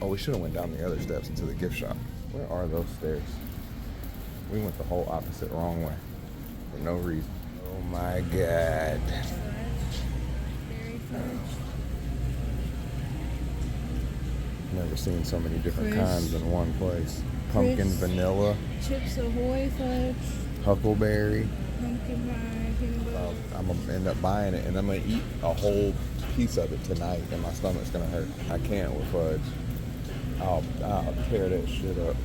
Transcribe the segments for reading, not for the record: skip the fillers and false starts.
Oh, we should have went down the other steps into the gift shop. Where are those stairs? We went the whole opposite wrong way for no reason. Oh my God. Berry fudge. Never seen so many different Crisp. kinds in one place. Pumpkin Crisp. vanilla, Chips Ahoy fudge. huckleberry. Pumpkin pie. Peanut butter. I'm gonna end up buying it and I'm gonna eat a whole piece of it tonight and my stomach's gonna hurt. I can't with fudge. I'll tear that shit up.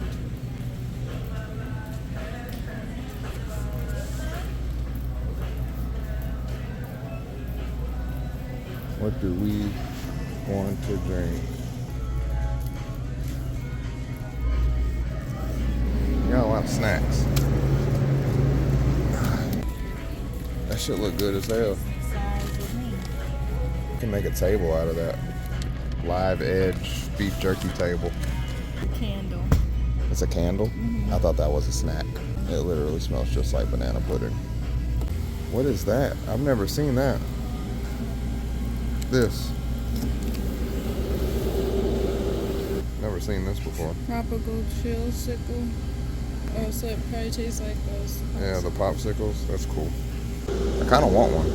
What do we want to drink? Got a lot of snacks. That shit look good as hell. Size with me. You can make a table out of that. Live Edge beef jerky table. Candle. It's a candle? Mm-hmm. I thought that was a snack. It literally smells just like banana pudding. What is that? I've never seen that. This. Never seen this before. Tropical chill sickle. Oh, so it probably tastes like those. Yeah, the popsicles. That's cool. I kind of want one.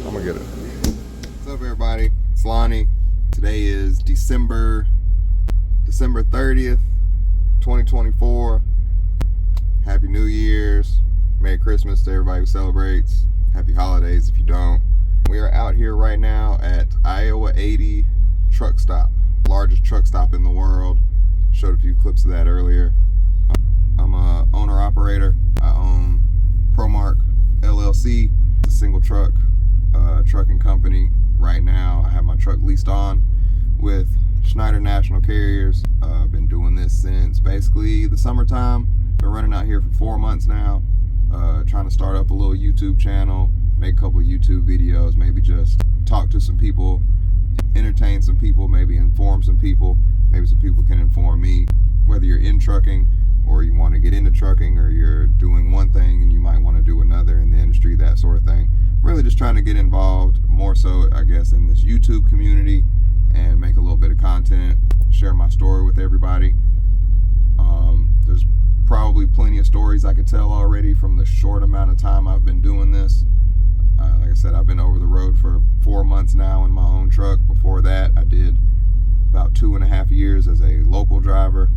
I'm gonna get it. What's up, everybody? It's Lonnie. Today is December 30th, 2024. Happy New Year's. Merry Christmas to everybody who celebrates. Happy holidays if you don't. We are out here right now at Iowa 80 truck stop. Largest truck stop in the world. Showed a few clips of that earlier. I'm a owner operator. I own ProMark LLC. It's a single truck trucking company. Right now I have my truck leased on with Schneider National Carriers. I've been doing this since basically the summertime. Been running out here for 4 months now. Trying to start up a little YouTube channel, make a couple of YouTube videos, maybe just talk to some people, entertain some people, maybe inform some people. Maybe some people can inform me. Whether you're in trucking or you want to get into trucking, or you're doing one thing and you might want to do another in the industry, that sort of thing. Really just trying to get involved more so, I guess, in this YouTube community and make a little bit of content, share my story with everybody. There's probably plenty of stories I could tell already from the short amount of time I've been doing this. Like I said, I've been over the road for 4 months now in my own truck. Before that, I did about 2.5 years as a local driver.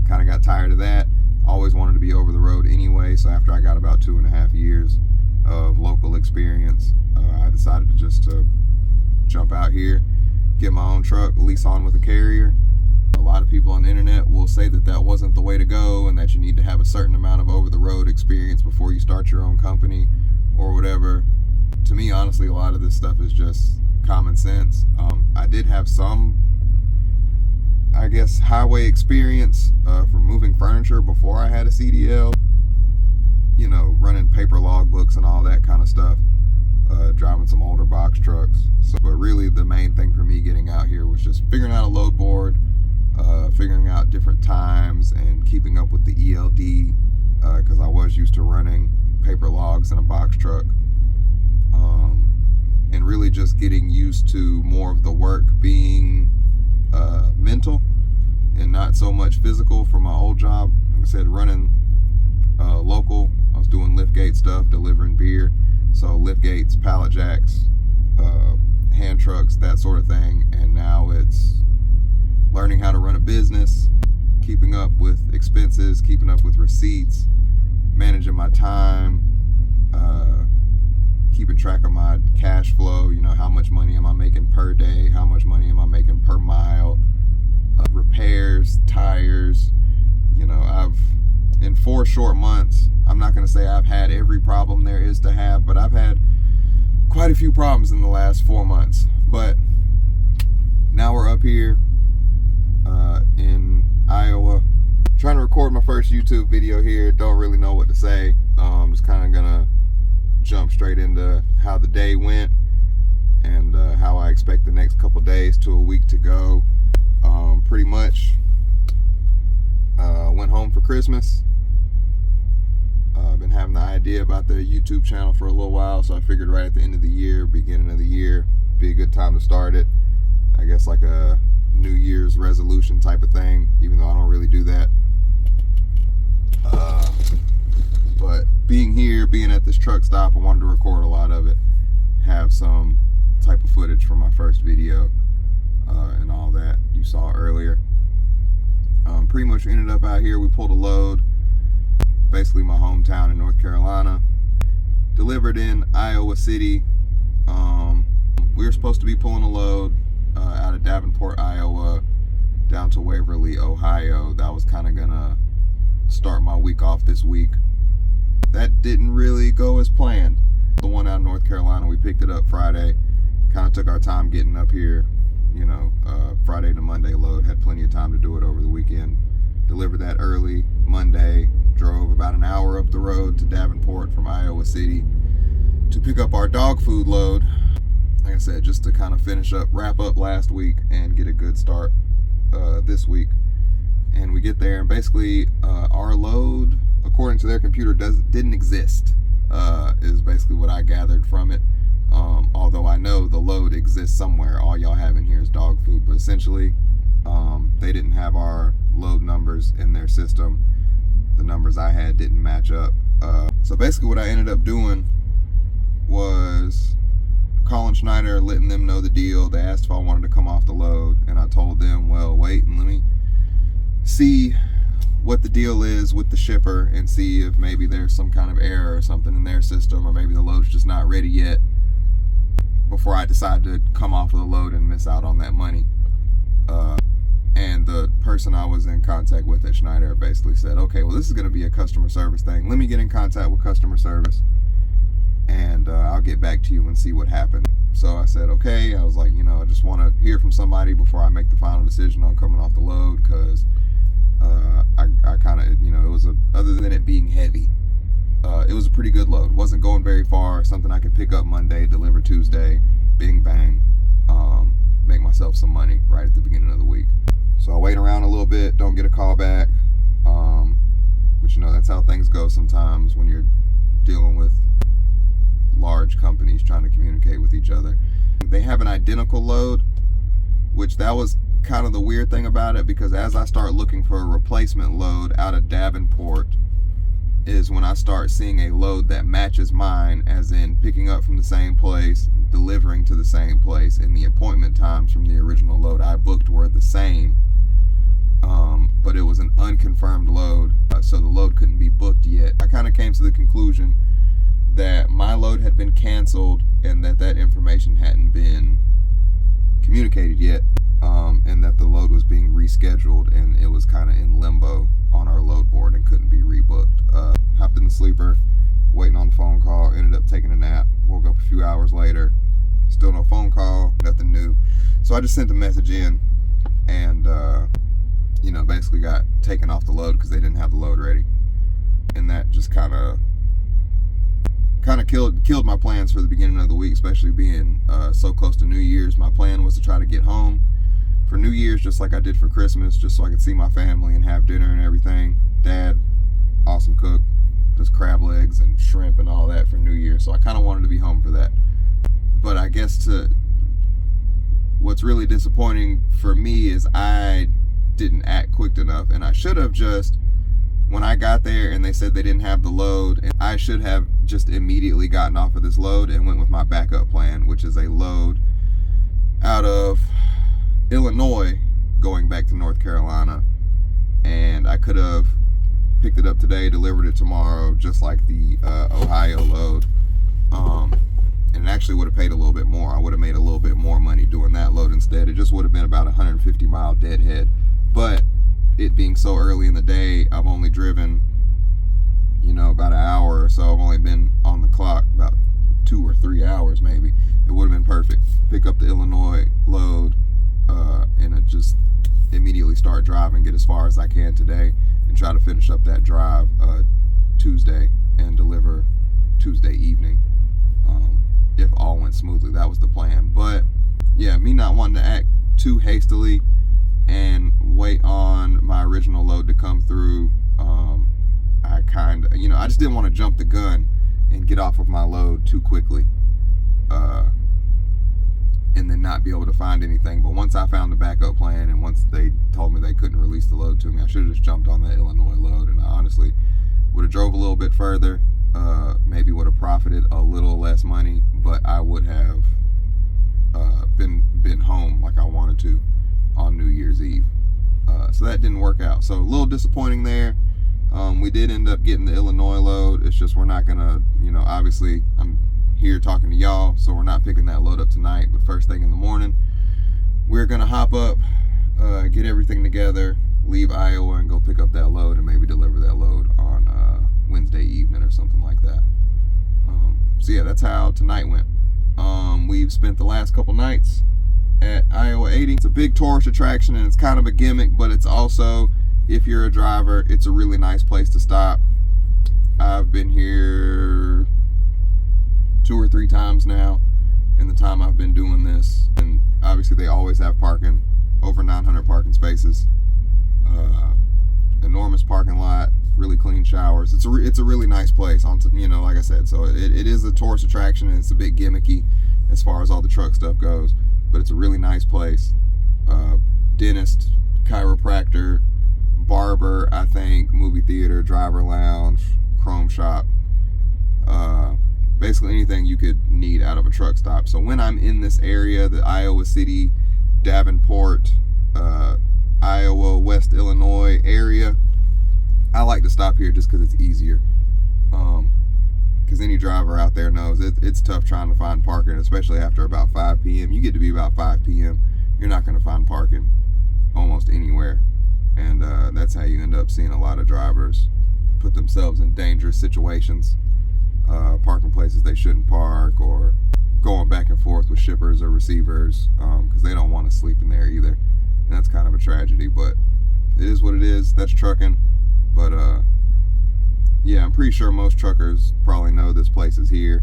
Kind of got tired of that. Always wanted to be over the road anyway, so after I got about 2.5 years of local experience, I decided to just jump out here, get my own truck, lease on with a carrier. A lot of people on the internet will say that that wasn't the way to go and that you need to have a certain amount of over-the-road experience before you start your own company or whatever. To me, honestly, a lot of this stuff is just common sense. I did have some, I guess, highway experience for moving furniture before I had a CDL. You know, running paper logbooks and all that kind of stuff. Driving some older box trucks. But really the main thing for me getting out here was just figuring out a load board, figuring out different times and keeping up with the ELD, because I was used to running paper logs in a box truck. And really just getting used to more of the work being mental and not so much physical for my old job. Like I said, running local, I was doing liftgate stuff, delivering beer. So lift gates, pallet jacks, hand trucks, that sort of thing. And now it's learning how to run a business, keeping up with expenses, keeping up with receipts, managing my time, keeping track of my cash flow. You know, how much money am I making per day? How much money am I making per mile? Repairs, tires. You know, in 4 short months, I'm not going to say I've had every problem there is to have, but I've had quite a few problems in the last 4 months. But now we're up here in Iowa, trying to record my first YouTube video here. Don't really know what to say. I'm just kind of gonna jump straight into how the day went and how I expect the next couple days to a week to go. Pretty much went home for Christmas. I've been having the idea about the YouTube channel for a little while, so I figured right at the end of the year, beginning of the year, be a good time to start it. I guess like a New Year's resolution type of thing, even though I don't really do that. But being here, being at this truck stop, I wanted to record a lot of it, have some type of footage from my first video and all that you saw earlier. Pretty much ended up out here. We pulled a load, basically my hometown in North Carolina, delivered in Iowa City. We were supposed to be pulling a load out of Davenport, Iowa, down to Waverly, Ohio. That was kind of gonna start my week off this week. That didn't really go as planned. The one out of North Carolina, we picked it up Friday. Kind of took our time getting up here. You know, Friday to Monday load. Had plenty of time to do it over the weekend. Delivered that early Monday. Drove about an hour up the road to Davenport from Iowa City to pick up our dog food load. Like I said, just to kind of wrap up last week and get a good start this week. And we get there, and basically our load, according to their computer, didn't exist. Is basically what I gathered from it. Although I know the load exists somewhere. All y'all have in here is dog food, but essentially they didn't have our load numbers in their system. The numbers I had didn't match up. So basically what I ended up doing was calling Schneider, letting them know the deal. They asked if I wanted to come off the load, and I told them, well, wait and let me see what the deal is with the shipper and see if maybe there's some kind of error or something in their system, or maybe the load's just not ready yet, before I decide to come off of the load and miss out on that money. And the person I was in contact with at Schneider basically said, okay, well, this is going to be a customer service thing. Let me get in contact with customer service, and I'll get back to you and see what happened. So I said, okay. I was like, you know, I just want to hear from somebody before I make the final decision on coming off the load, because I kind of, you know, other than it being heavy, it was a pretty good load. Wasn't going very far. Something I could pick up Monday, deliver Tuesday, bing bang, make myself some money right at the beginning of the week. So I wait around a little bit, don't get a call back. But you know, that's how things go sometimes when you're dealing with large companies trying to communicate with each other. They have an identical load, which that was kind of the weird thing about it, because as I start looking for a replacement load out of Davenport is when I start seeing a load that matches mine, as in picking up from the same place, delivering to the same place, and the appointment times from the original load I booked were the same. But it was an unconfirmed load, so the load couldn't be booked yet. I kind of came to the conclusion that my load had been canceled and that information hadn't been communicated yet, and that the load was being rescheduled, and it was kind of in limbo on our load board and couldn't be rebooked. Hopped in the sleeper, waiting on the phone call, ended up taking a nap, woke up a few hours later, still no phone call, nothing new. So I just sent a message in, and you know, basically got taken off the load because they didn't have the load ready. And that just kind of killed my plans for the beginning of the week, especially being so close to New Year's. My plan was to try to get home for New Year's just like I did for Christmas, just so I could see my family and have dinner and everything. Dad, awesome cook, just crab legs and shrimp and all that for New Year's, so I kind of wanted to be home for that. But I guess what's really disappointing for me is I didn't act quick enough, and I should have just, when I got there and they said they didn't have the load, and I should have just immediately gotten off of this load and went with my backup plan, which is a load out of Illinois going back to North Carolina. And I could have picked it up today, delivered it tomorrow, just like the Ohio load. And it actually would have paid a little bit more. I would have made a little bit more money doing that load instead. It just would have been about 150 mile deadhead. But it being so early in the day, I've only driven, you know, about an hour or so. I've only been on the clock about 2 or 3 hours maybe. It would have been perfect. Pick up the Illinois load and just immediately start driving, get as far as I can today, and try to finish up that drive Tuesday and deliver Tuesday evening. If all went smoothly, that was the plan. But yeah, me not wanting to act too hastily and wait on my original load to come through, I kind of, you know, I just didn't want to jump the gun and get off of my load too quickly. and then not be able to find anything. But once I found the backup plan, and once they told me they couldn't release the load to me, I should have just jumped on that Illinois load, and I honestly would have drove a little bit further, maybe would have profited a little less money, but I would have been home like I wanted to on New Year's Eve. So that didn't work out. So a little disappointing there. We did end up getting the Illinois load. It's just we're not gonna, obviously I'm here talking to y'all, so we're not picking that load up tonight. But first thing in the morning, we're gonna hop up, get everything together, leave Iowa, and go pick up that load, and maybe deliver that load on Wednesday evening or something like that. So yeah, that's how tonight went. We've spent the last couple nights at Iowa 80. It's a big tourist attraction, and it's kind of a gimmick, but it's also, if you're a driver, it's a really nice place to stop. I've been here 2 or 3 times now in the time I've been doing this, and obviously they always have parking, over 900 parking spaces, enormous parking lot, really clean showers. It's a really nice place, like I said. So it is a tourist attraction, and it's a bit gimmicky as far as all the truck stuff goes, but it's a really nice place. Dentist, chiropractor, barber, I think, movie theater, driver lounge, chrome shop, basically anything you could need out of a truck stop. So when I'm in this area, the Iowa City, Davenport, Iowa, West Illinois area, I like to stop here just because it's easier. Because any driver out there knows it's tough trying to find parking, especially after about 5 p.m. You get to be about 5 p.m., you're not going to find parking almost anywhere. And that's how you end up seeing a lot of drivers put themselves in dangerous situations, parking places they shouldn't park, or going back and forth with shippers or receivers because they don't want to sleep in there either. And that's kind of a tragedy, but it is what it is. That's trucking. But yeah, I'm pretty sure most truckers probably know this place is here.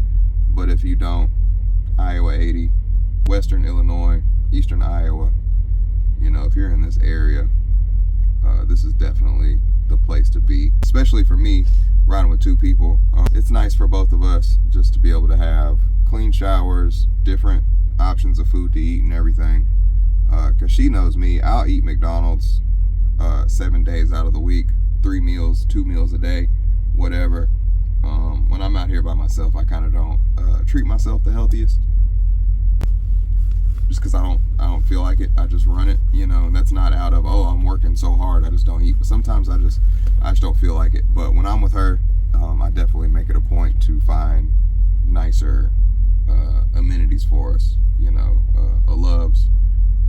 But if you don't, Iowa 80, Western Illinois, Eastern Iowa, if you're in this area, this is definitely the place to be, especially for me riding with 2 people. It's nice for both of us just to be able to have clean showers, different options of food to eat and everything, because she knows me. I'll eat McDonald's 7 days out of the week, 3 meals, 2 meals a day, whatever. When I'm out here by myself, I kind of don't treat myself the healthiest, just because I don't feel like it. I just run it, and that's not out of, oh, I'm working so hard, I just don't eat. But sometimes I just don't feel like it. But when I'm with her, I definitely make it a point to find nicer amenities for us. A Love's,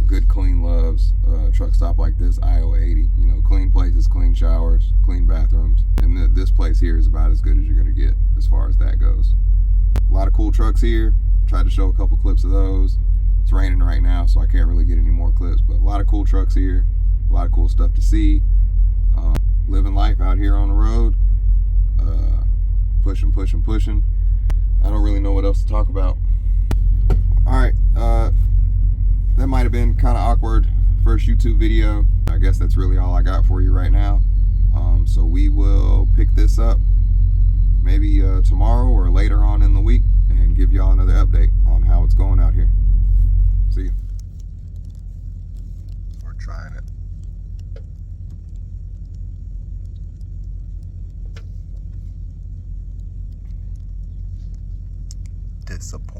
a good clean Love's, truck stop like this, Iowa 80. Clean places, clean showers, clean bathrooms, and this place here is about as good as you're gonna get as far as that goes. A lot of cool trucks here. Tried to show a couple clips of those. It's raining right now, so I can't really get any more clips, but a lot of cool trucks here, a lot of cool stuff to see. Living life out here on the road, pushing. I don't really know what else to talk about. All right, that might have been kind of awkward first YouTube video. I guess that's really all I got for you right now. So we will pick this up maybe tomorrow or later on in the week and give y'all another update on how it's going out here. See you. We're trying it. Disappointing.